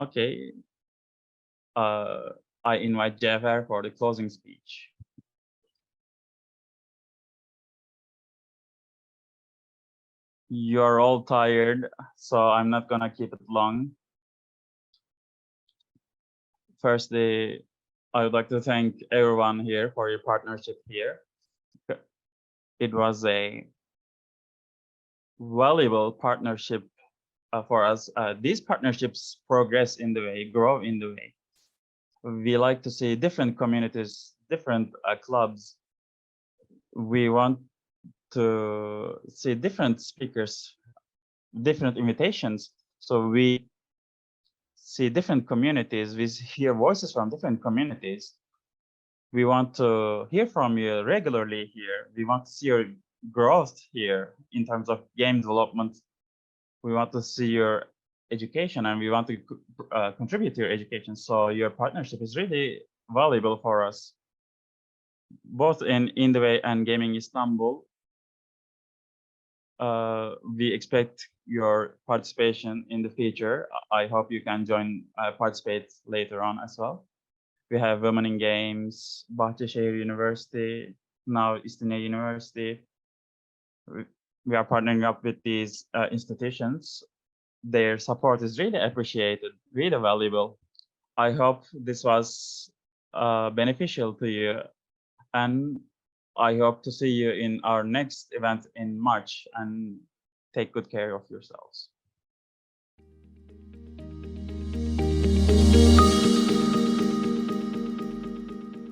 Okay. I invite Cevher for the closing speech. You're all tired, so I'm not gonna keep it long. Firstly, I would like to thank everyone here for your partnership here. It was a valuable partnership for us. These partnerships progress in the way, grow in the way. We like to see different communities, different clubs. We want to see different speakers, different invitations. So we see different communities, we hear voices from different communities. We want to hear from you regularly here. We want to see your growth here in terms of game development. We want to see your education, and we want to contribute to your education. So your partnership is really valuable for us, both in Indieway and Gaming Istanbul. We expect your participation in the future. I hope you can participate later on as well. We have Women in Games, Bahçeşehir University, now İstinye University. We are partnering up with these institutions. Their support is really appreciated, really valuable. I hope this was beneficial to you, and I hope to see you in our next event in March, and take good care of yourselves.